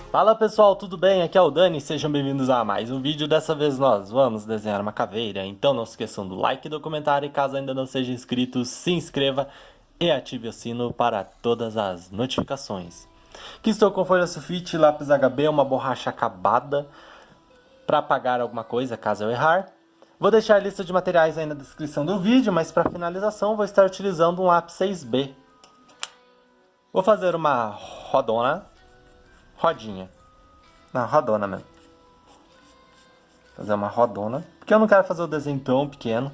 Fala pessoal, tudo bem? Aqui é o Dani, sejam bem-vindos a mais um vídeo. Dessa vez nós vamos desenhar uma caveira, então não se esqueçam do like e do comentário e caso ainda não seja inscrito, se inscreva e ative o sino para todas as notificações. Aqui estou com folha sulfite, lápis HB, uma borracha acabada para apagar alguma coisa caso eu errar. Vou deixar a lista de materiais aí na descrição do vídeo, mas para finalização vou estar utilizando um lápis 6B. Vou fazer uma rodinha. Não, rodona mesmo. Fazer uma rodona. Porque eu não quero fazer o desenho tão pequeno.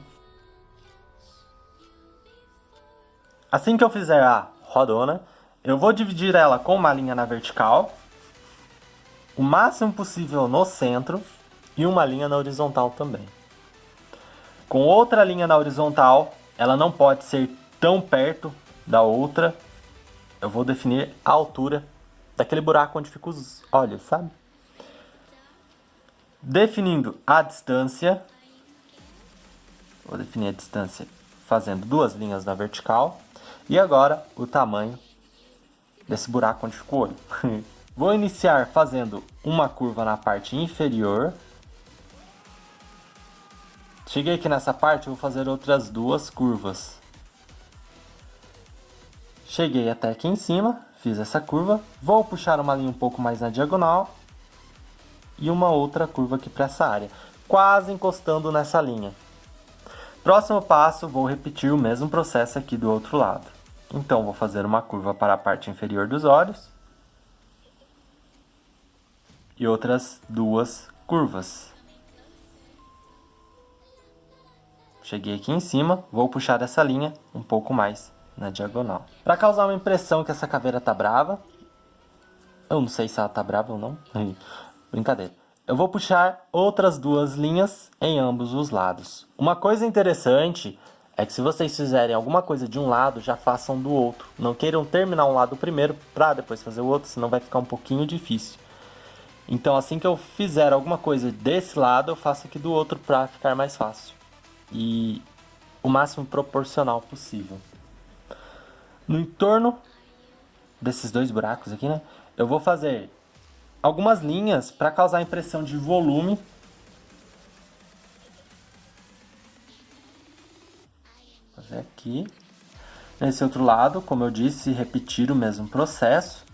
Assim que eu fizer a rodona, eu vou dividir ela com uma linha na vertical, o máximo possível no centro e uma linha na horizontal também. Com outra linha na horizontal, ela não pode ser tão perto da outra. Eu vou definir a altura daquele buraco onde ficam os olhos, sabe? Definindo a distância, vou definir a distância fazendo duas linhas na vertical. E agora o tamanho desse buraco onde ficou o olho. Vou iniciar fazendo uma curva na parte inferior. Cheguei aqui nessa parte, vou fazer outras duas curvas. Cheguei até aqui em cima, fiz essa curva. Vou puxar uma linha um pouco mais na diagonal. E uma outra curva aqui para essa área, quase encostando nessa linha. Próximo passo, vou repetir o mesmo processo aqui do outro lado. Então, vou fazer uma curva para a parte inferior dos olhos. E outras duas curvas. Cheguei aqui em cima, vou puxar essa linha um pouco mais na diagonal. Para causar uma impressão que essa caveira tá brava. Eu não sei se ela tá brava ou não. Brincadeira. Eu vou puxar outras duas linhas em ambos os lados. Uma coisa interessante é que se vocês fizerem alguma coisa de um lado, já façam do outro. Não queiram terminar um lado primeiro para depois fazer o outro, senão vai ficar um pouquinho difícil. Então assim que eu fizer alguma coisa desse lado, eu faço aqui do outro para ficar mais fácil. E o máximo proporcional possível. No entorno desses dois buracos aqui, né? Eu vou fazer algumas linhas para causar a impressão de volume. Vou fazer aqui. Nesse outro lado, como eu disse, repetir o mesmo processo.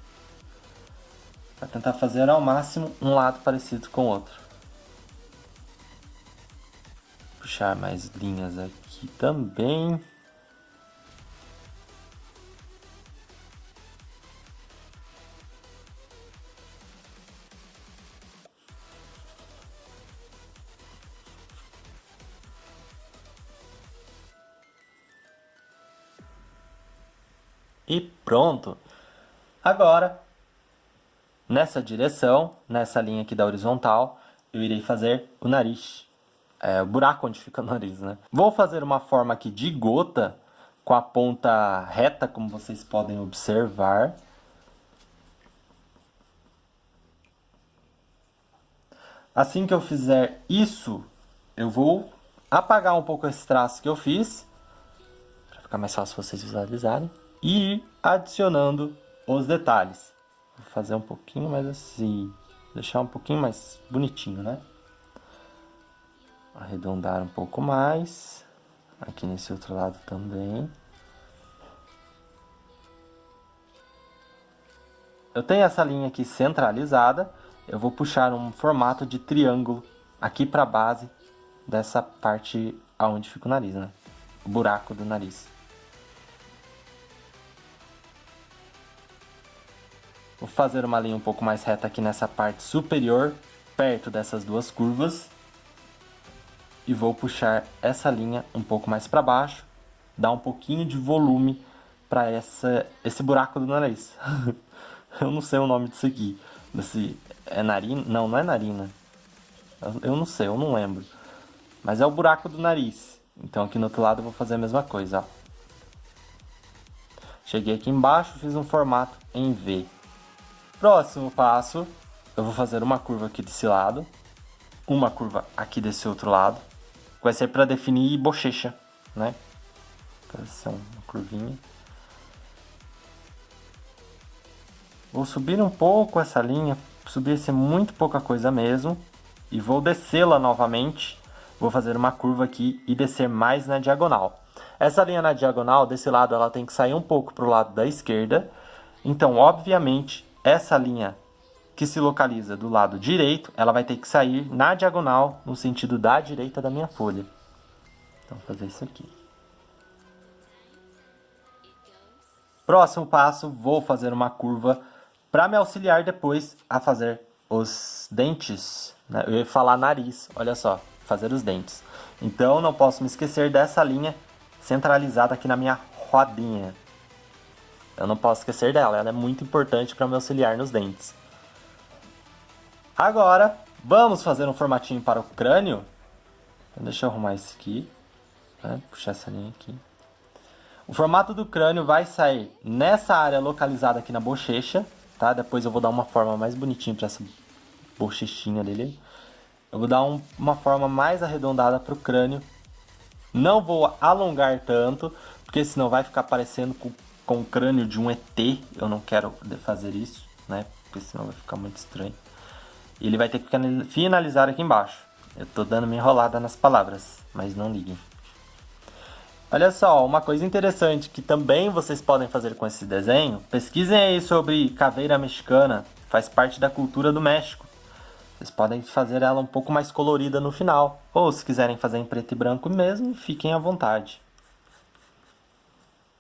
Para tentar fazer ao máximo um lado parecido com o outro. Puxar mais linhas aqui também. E pronto! Agora, nessa direção, nessa linha aqui da horizontal, eu irei fazer o nariz. O buraco onde fica o nariz, né? Vou fazer uma forma aqui de gota, com a ponta reta, como vocês podem observar. Assim que eu fizer isso, eu vou apagar um pouco esse traço que eu fiz, para ficar mais fácil vocês visualizarem, e ir adicionando os detalhes. Vou fazer um pouquinho mais assim, deixar um pouquinho mais bonitinho, né? Arredondar um pouco mais, aqui nesse outro lado também. Eu tenho essa linha aqui centralizada, eu vou puxar um formato de triângulo aqui para a base dessa parte aonde fica o nariz, né? O buraco do nariz. Vou fazer uma linha um pouco mais reta aqui nessa parte superior, perto dessas duas curvas. E vou puxar essa linha um pouco mais para baixo, dar um pouquinho de volume para esse buraco do nariz. Eu não sei o nome disso aqui. É narina? Não, não é narina. Eu não sei, eu não lembro. Mas é o buraco do nariz. Então aqui no outro lado eu vou fazer a mesma coisa, ó. Cheguei aqui embaixo, fiz um formato em V. Próximo passo, eu vou fazer uma curva aqui desse lado, uma curva aqui desse outro lado. Vai ser para definir bochecha, né? Vai ser uma curvinha. Vou subir um pouco essa linha, subir ser muito pouca coisa mesmo. E vou descê-la novamente. Vou fazer uma curva aqui e descer mais na diagonal. Essa linha na diagonal, desse lado, ela tem que sair um pouco para o lado da esquerda. Então, obviamente, essa linha que se localiza do lado direito, ela vai ter que sair na diagonal, no sentido da direita da minha folha. Então, vou fazer isso aqui. Próximo passo, vou fazer uma curva para me auxiliar depois a fazer os dentes. Né? Eu ia falar nariz, olha só, fazer os dentes. Então, não posso me esquecer dessa linha centralizada aqui na minha rodinha. Eu não posso esquecer dela, ela é muito importante para me auxiliar nos dentes. Agora, vamos fazer um formatinho para o crânio. Então, deixa eu arrumar isso aqui. Né? Puxar essa linha aqui. O formato do crânio vai sair nessa área localizada aqui na bochecha. Tá? Depois eu vou dar uma forma mais bonitinha para essa bochechinha dele. Eu vou dar uma forma mais arredondada para o crânio. Não vou alongar tanto, porque senão vai ficar parecendo com o crânio de um ET. Eu não quero fazer isso, né? Porque senão vai ficar muito estranho. E ele vai ter que finalizar aqui embaixo. Eu tô dando uma enrolada nas palavras, mas não liguem. Olha só, uma coisa interessante que também vocês podem fazer com esse desenho. Pesquisem aí sobre caveira mexicana. Faz parte da cultura do México. Vocês podem fazer ela um pouco mais colorida no final. Ou se quiserem fazer em preto e branco mesmo, fiquem à vontade.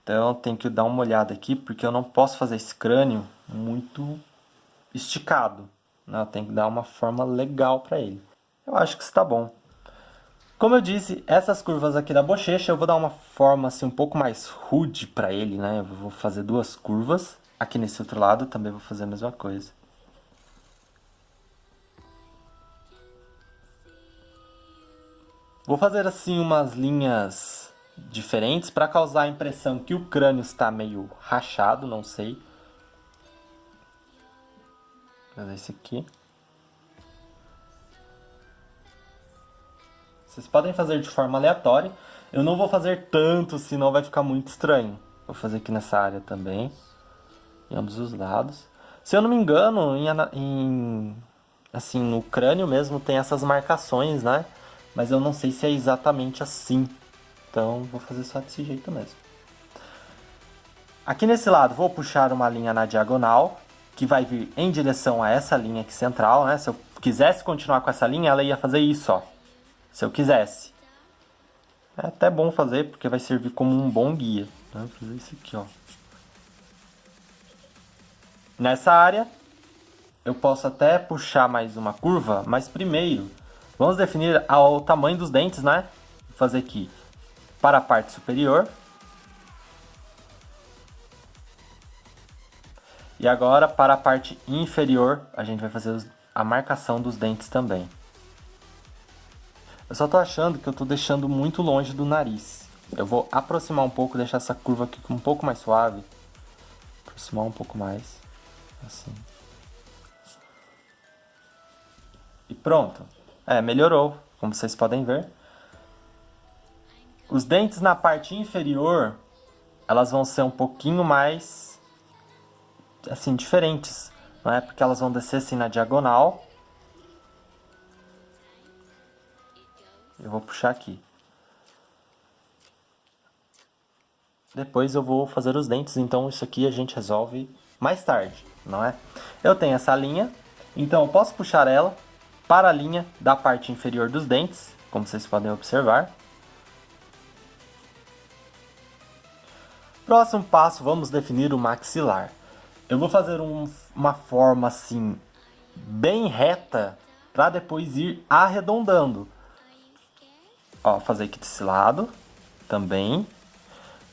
Então tem que dar uma olhada aqui, porque eu não posso fazer esse crânio muito esticado. Né? Eu tenho que dar uma forma legal para ele. Eu acho que está bom. Como eu disse, essas curvas aqui da bochecha, eu vou dar uma forma assim, um pouco mais rude para ele. Né? Eu vou fazer duas curvas. Aqui nesse outro lado também vou fazer a mesma coisa. Vou fazer assim umas linhas diferentes para causar a impressão que o crânio está meio rachado, não sei. Vou fazer esse aqui. Vocês podem fazer de forma aleatória. Eu não vou fazer tanto, senão vai ficar muito estranho. Vou fazer aqui nessa área também, em ambos os lados. Se eu não me engano, assim, no crânio mesmo tem essas marcações, né? Mas eu não sei se é exatamente assim. Então, vou fazer só desse jeito mesmo. Aqui nesse lado, vou puxar uma linha na diagonal, que vai vir em direção a essa linha aqui central, né? Se eu quisesse continuar com essa linha, ela ia fazer isso, ó. Se eu quisesse. É até bom fazer, porque vai servir como um bom guia. Vou fazer isso aqui, ó. Nessa área, eu posso até puxar mais uma curva, mas primeiro, vamos definir o tamanho dos dentes, né? Vou fazer aqui para a parte superior. E agora, para a parte inferior, a gente vai fazer a marcação dos dentes também. Eu só tô achando que eu tô deixando muito longe do nariz. Eu vou aproximar um pouco, deixar essa curva aqui um pouco mais suave. Aproximar um pouco mais. Assim. E pronto. Melhorou, como vocês podem ver. Os dentes na parte inferior, elas vão ser um pouquinho mais, assim, diferentes. Não é? Porque elas vão descer assim na diagonal. Eu vou puxar aqui. Depois eu vou fazer os dentes, então isso aqui a gente resolve mais tarde, não é? Eu tenho essa linha, então eu posso puxar ela para a linha da parte inferior dos dentes, como vocês podem observar. Próximo passo, vamos definir o maxilar. Eu vou fazer uma forma assim, bem reta, para depois ir arredondando. Ó, fazer aqui desse lado também.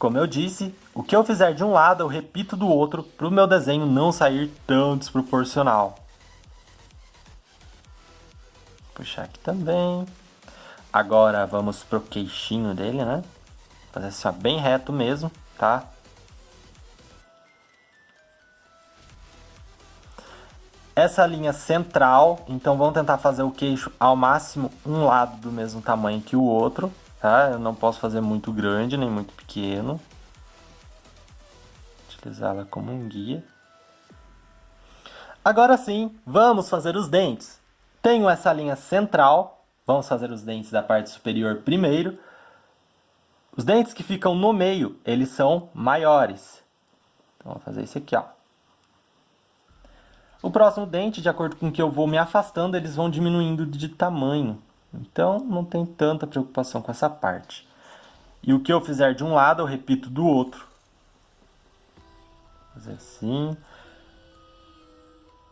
Como eu disse, o que eu fizer de um lado, eu repito do outro para o meu desenho não sair tão desproporcional. Puxar aqui também. Agora vamos pro queixinho dele, né? Fazer assim, ó, bem reto mesmo, tá? Essa linha central, então vamos tentar fazer o queixo ao máximo um lado do mesmo tamanho que o outro, tá? Eu não posso fazer muito grande nem muito pequeno. Utilizá-la como um guia. Agora sim, vamos fazer os dentes. Tenho essa linha central, vamos fazer os dentes da parte superior primeiro. Os dentes que ficam no meio, eles são maiores. Então, vou fazer esse aqui, ó. O próximo dente, de acordo com que eu vou me afastando, eles vão diminuindo de tamanho. Então, não tem tanta preocupação com essa parte. E o que eu fizer de um lado, eu repito do outro. Fazer assim.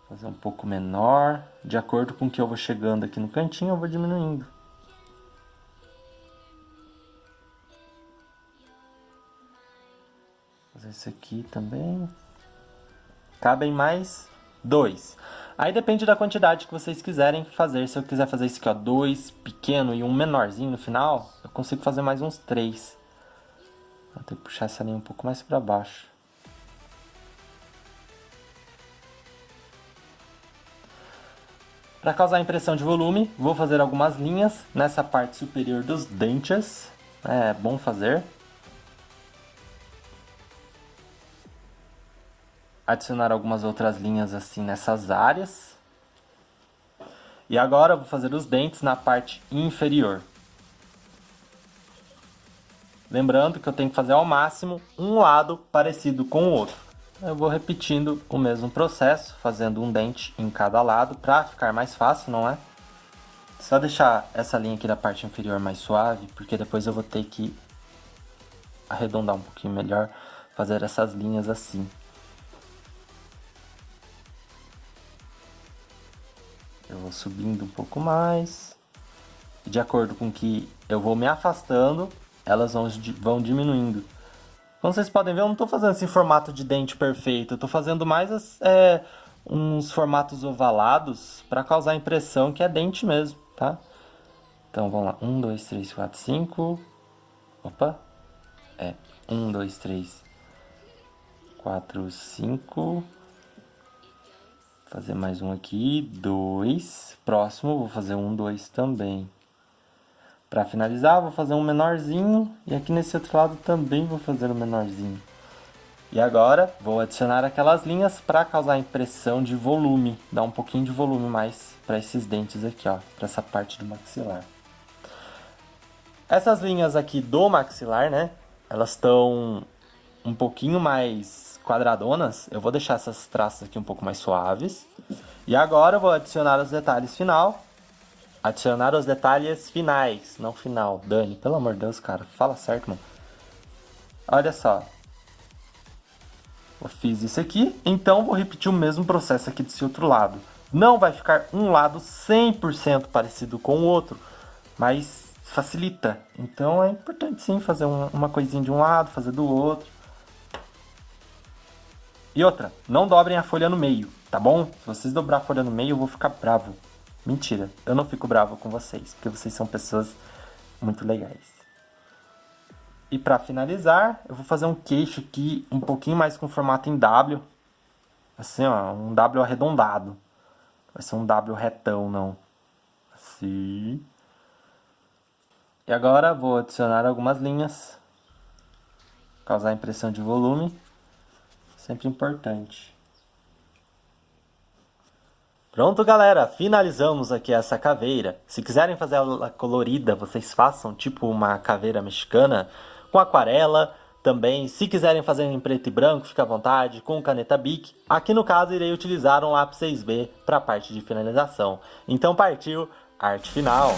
Fazer um pouco menor. De acordo com que eu vou chegando aqui no cantinho, eu vou diminuindo. Fazer esse aqui também. Cabem mais 2. Aí depende da quantidade que vocês quiserem fazer. Se eu quiser fazer esse aqui, ó, 2 pequeno e um menorzinho no final, eu consigo fazer mais uns 3. Vou ter que puxar essa linha um pouco mais para baixo. Para causar impressão de volume, vou fazer algumas linhas nessa parte superior dos dentes. É bom fazer. Adicionar algumas outras linhas assim nessas áreas. E agora eu vou fazer os dentes na parte inferior. Lembrando que eu tenho que fazer ao máximo um lado parecido com o outro. Eu vou repetindo o mesmo processo, fazendo um dente em cada lado para ficar mais fácil, não é? Só deixar essa linha aqui da parte inferior mais suave, porque depois eu vou ter que arredondar um pouquinho melhor, fazer essas linhas assim. Eu vou subindo um pouco mais. De acordo com que eu vou me afastando, elas vão diminuindo. Como vocês podem ver, eu não estou fazendo esse formato de dente perfeito. Eu estou fazendo mais uns formatos ovalados para causar a impressão que é dente mesmo, tá? Então, vamos lá. 1, 2, 3, 4, 5. Opa! 1, 2, 3, 4, 5. Fazer mais um aqui. 2. Próximo, vou fazer 1, 2 também. Para finalizar, vou fazer um menorzinho. E aqui nesse outro lado também vou fazer um menorzinho. E agora, vou adicionar aquelas linhas para causar a impressão de volume. Dar um pouquinho de volume mais para esses dentes aqui, ó. Para essa parte do maxilar. Essas linhas aqui do maxilar, né? Elas estão um pouquinho mais quadradonas. Eu vou deixar essas traças aqui um pouco mais suaves. E agora eu vou adicionar os detalhes final. Adicionar os detalhes finais, não final. Dani, pelo amor de Deus, cara, fala certo, mano. Olha só. Eu fiz isso aqui, então vou repetir o mesmo processo aqui desse outro lado. Não vai ficar um lado 100% parecido com o outro, mas facilita. Então é importante sim fazer uma coisinha de um lado, fazer do outro. E outra, não dobrem a folha no meio, tá bom? Se vocês dobrar a folha no meio, eu vou ficar bravo. Mentira, eu não fico bravo com vocês, porque vocês são pessoas muito legais. E para finalizar, eu vou fazer um queixo aqui um pouquinho mais com formato em W. Assim, ó, um W arredondado. Vai ser um W retão, não. Assim. E agora vou adicionar algumas linhas. Causar impressão de volume. Sempre importante. Pronto, galera, finalizamos aqui essa caveira. Se quiserem fazer ela colorida, vocês façam tipo uma caveira mexicana com aquarela também. Se quiserem fazer em preto e branco, fica à vontade, com caneta Bic. Aqui no caso, irei utilizar um lápis 6B para a parte de finalização. Então partiu, arte final!